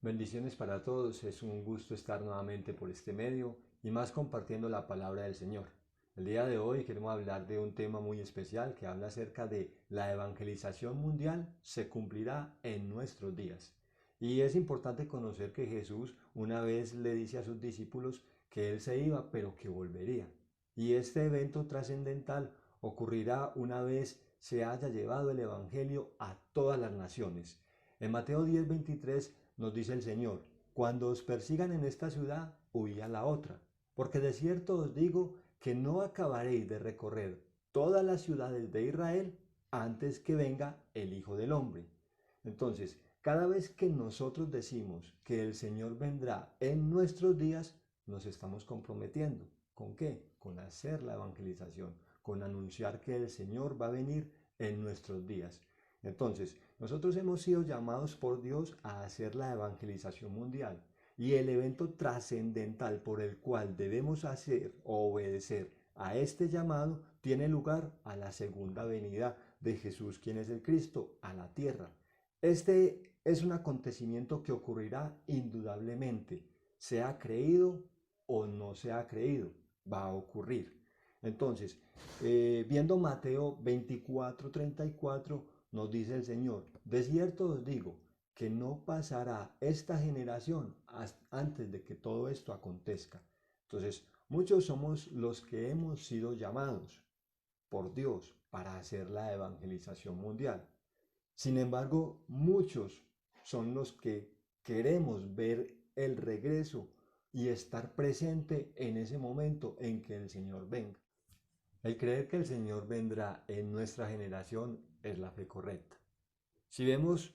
Bendiciones para todos, es un gusto estar nuevamente por este medio y más compartiendo la palabra del Señor. El día de hoy queremos hablar de un tema muy especial que habla acerca de la evangelización mundial se cumplirá en nuestros días. Y es importante conocer que Jesús una vez le dice a sus discípulos que Él se iba pero que volvería. Y este evento trascendental ocurrirá una vez se haya llevado el Evangelio a todas las naciones. En Mateo 10:23 nos dice el Señor, cuando os persigan en esta ciudad, huid a la otra, porque de cierto os digo que no acabaréis de recorrer todas las ciudades de Israel antes que venga el Hijo del Hombre. Entonces, cada vez que nosotros decimos que el Señor vendrá en nuestros días, nos estamos comprometiendo. ¿Con qué? Con hacer la evangelización, con anunciar que el Señor va a venir en nuestros días. Entonces, nosotros hemos sido llamados por Dios a hacer la evangelización mundial y el evento trascendental por el cual debemos hacer o obedecer a este llamado tiene lugar a la segunda venida de Jesús, quien es el Cristo, a la tierra. Este es un acontecimiento que ocurrirá indudablemente, sea creído o no sea creído, va a ocurrir. Entonces, viendo Mateo 24:34, nos dice el Señor, de cierto os digo que no pasará esta generación antes de que todo esto acontezca. Entonces, muchos somos los que hemos sido llamados por Dios para hacer la evangelización mundial. Sin embargo, muchos son los que queremos ver el regreso y estar presente en ese momento en que el Señor venga. El creer que el Señor vendrá en nuestra generación es la fe correcta. Si vemos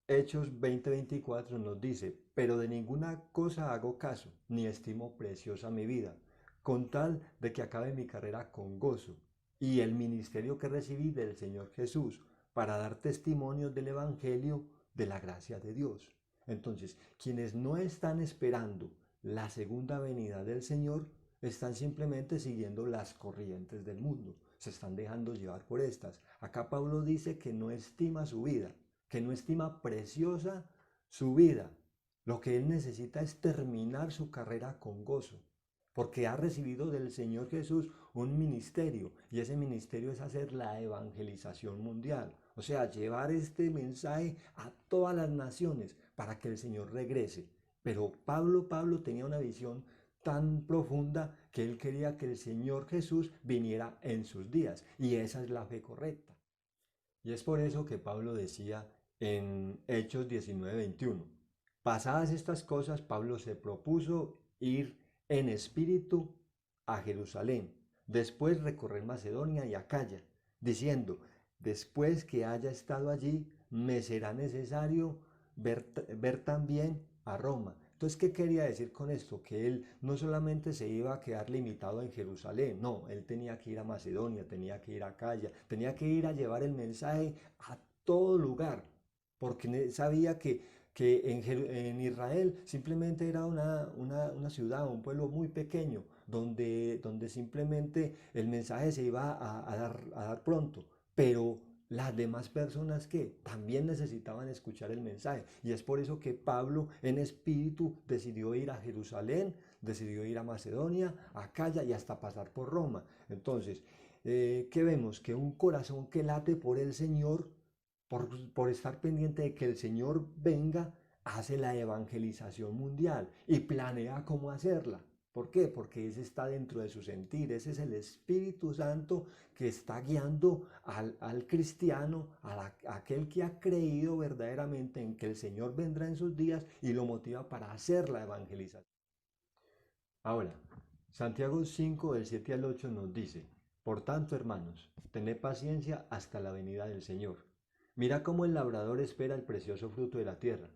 Hechos 20:24 nos dice, pero de ninguna cosa hago caso, ni estimo preciosa mi vida, con tal de que acabe mi carrera con gozo y el ministerio que recibí del Señor Jesús para dar testimonio del Evangelio de la gracia de Dios. Entonces, quienes no están esperando la segunda venida del Señor, están simplemente siguiendo las corrientes del mundo, se están dejando llevar por estas. Acá Pablo dice que no estima su vida, que no estima preciosa su vida. Lo que él necesita es terminar su carrera con gozo, porque ha recibido del Señor Jesús un ministerio, y ese ministerio es hacer la evangelización mundial, o sea, llevar este mensaje a todas las naciones para que el Señor regrese. Pero Pablo tenía una visión tan profunda que él quería que el Señor Jesús viniera en sus días, y esa es la fe correcta. Y es por eso que Pablo decía en Hechos 19:21, pasadas estas cosas, Pablo se propuso ir en espíritu a Jerusalén, después recorrer Macedonia y Acaya, diciendo, después que haya estado allí, me será necesario ver también a Roma. Entonces, ¿qué quería decir con esto? Que él no solamente se iba a quedar limitado en Jerusalén, no, él tenía que ir a Macedonia, tenía que ir a Acaya, tenía que ir a llevar el mensaje a todo lugar, porque sabía que en Israel simplemente era una ciudad, un pueblo muy pequeño, donde simplemente el mensaje se iba a dar pronto, pero las demás personas que también necesitaban escuchar el mensaje. Y es por eso que Pablo en espíritu decidió ir a Jerusalén, decidió ir a Macedonia, a Acaya y hasta pasar por Roma. Entonces, ¿qué vemos? Que un corazón que late por el Señor, por estar pendiente de que el Señor venga, hace la evangelización mundial y planea cómo hacerla. ¿Por qué? Porque ese está dentro de su sentir, ese es el Espíritu Santo que está guiando al cristiano, a aquel que ha creído verdaderamente en que el Señor vendrá en sus días y lo motiva para hacer la evangelización. Ahora, Santiago 5 del 7 al 8 nos dice, por tanto, hermanos, tened paciencia hasta la venida del Señor. Mira cómo el labrador espera el precioso fruto de la tierra,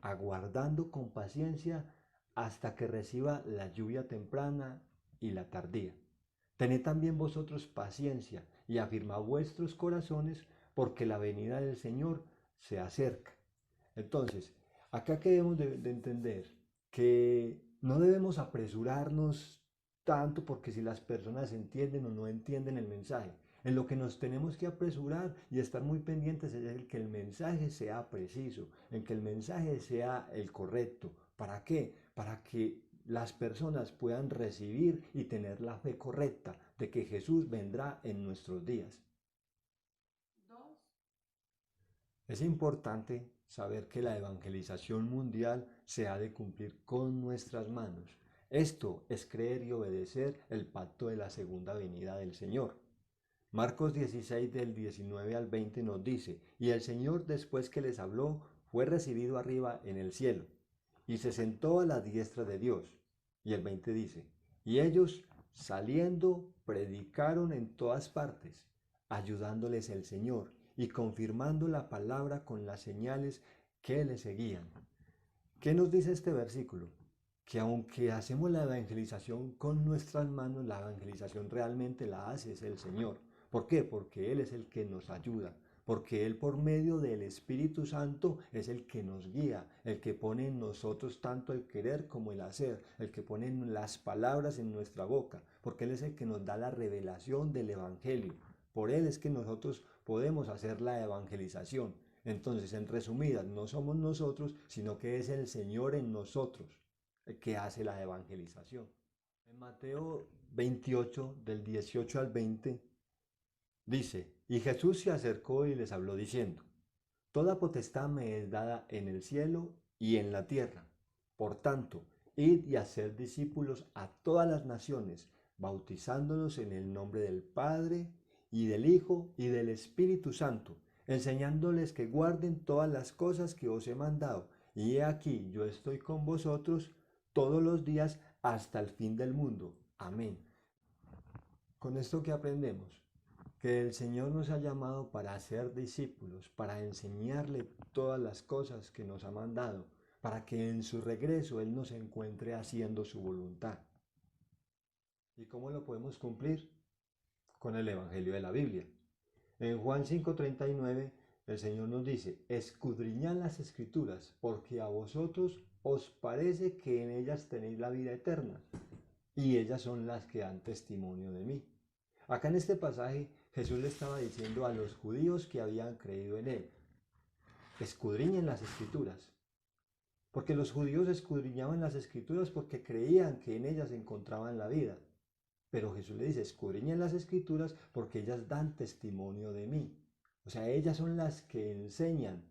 aguardando con paciencia hasta que reciba la lluvia temprana y la tardía. Tened también vosotros paciencia y afirmad vuestros corazones, porque la venida del Señor se acerca. Entonces, acá que debemos de entender que no debemos apresurarnos tanto porque si las personas entienden o no entienden el mensaje. En lo que nos tenemos que apresurar y estar muy pendientes es en que el mensaje sea preciso, en que el mensaje sea el correcto. ¿Para qué? Para que las personas puedan recibir y tener la fe correcta de que Jesús vendrá en nuestros días. Es importante saber que la evangelización mundial se ha de cumplir con nuestras manos. Esto es creer y obedecer el pacto de la segunda venida del Señor. Marcos 16 del 19 al 20 nos dice, y el Señor después que les habló fue recibido arriba en el cielo y se sentó a la diestra de Dios. Y el 20 dice, y ellos saliendo predicaron en todas partes, ayudándoles el Señor y confirmando la palabra con las señales que le seguían. ¿Qué nos dice este versículo? Que aunque hacemos la evangelización con nuestras manos, la evangelización realmente la hace es el Señor. ¿Por qué? Porque Él es el que nos ayuda, porque Él por medio del Espíritu Santo es el que nos guía, el que pone en nosotros tanto el querer como el hacer, el que pone las palabras en nuestra boca, porque Él es el que nos da la revelación del Evangelio. Por Él es que nosotros podemos hacer la evangelización. Entonces, en resumidas, no somos nosotros, sino que es el Señor en nosotros el que hace la evangelización. En Mateo 28, del 18 al 20, dice, y Jesús se acercó y les habló diciendo, toda potestad me es dada en el cielo y en la tierra. Por tanto, id y haced discípulos a todas las naciones, bautizándolos en el nombre del Padre y del Hijo y del Espíritu Santo, enseñándoles que guarden todas las cosas que os he mandado. Y he aquí, yo estoy con vosotros todos los días hasta el fin del mundo. Amén. Con esto que aprendemos, que el Señor nos ha llamado para ser discípulos, para enseñarle todas las cosas que nos ha mandado, para que en su regreso Él nos encuentre haciendo su voluntad. ¿Y cómo lo podemos cumplir? Con el Evangelio de la Biblia. En Juan 5:39 el Señor nos dice, escudriñad las Escrituras, porque a vosotros os parece que en ellas tenéis la vida eterna, y ellas son las que dan testimonio de mí. Acá en este pasaje Jesús le estaba diciendo a los judíos que habían creído en Él, escudriñen las Escrituras, porque los judíos escudriñaban las Escrituras porque creían que en ellas encontraban la vida. Pero Jesús le dice, escudriñen las Escrituras porque ellas dan testimonio de mí. O sea, ellas son las que enseñan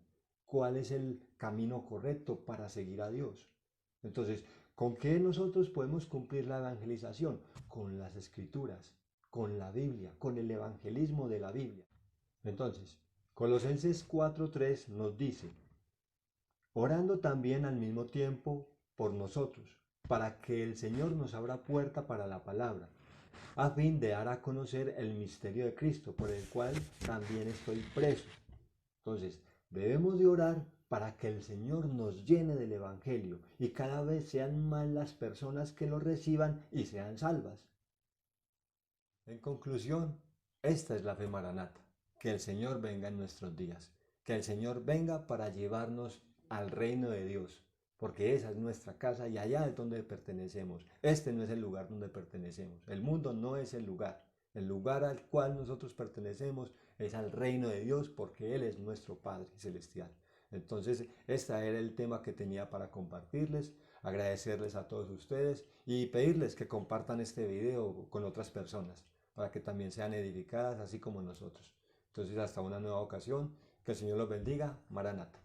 cuál es el camino correcto para seguir a Dios. Entonces, ¿con qué nosotros podemos cumplir la evangelización? Con las Escrituras, con la Biblia, con el evangelismo de la Biblia. Entonces, Colosenses 4:3 nos dice, orando también al mismo tiempo por nosotros, para que el Señor nos abra puerta para la palabra, a fin de dar a conocer el misterio de Cristo, por el cual también estoy preso. Entonces, debemos de orar para que el Señor nos llene del Evangelio y cada vez sean más las personas que lo reciban y sean salvas. En conclusión, esta es la fe maranata, que el Señor venga en nuestros días, que el Señor venga para llevarnos al reino de Dios, porque esa es nuestra casa y allá es donde pertenecemos. Este no es el lugar donde pertenecemos, el mundo no es el lugar al cual nosotros pertenecemos es al reino de Dios porque Él es nuestro Padre celestial. Entonces, este era el tema que tenía para compartirles, agradecerles a todos ustedes y pedirles que compartan este video con otras personas para que también sean edificadas así como nosotros. Entonces, hasta una nueva ocasión, que el Señor los bendiga, Maranata.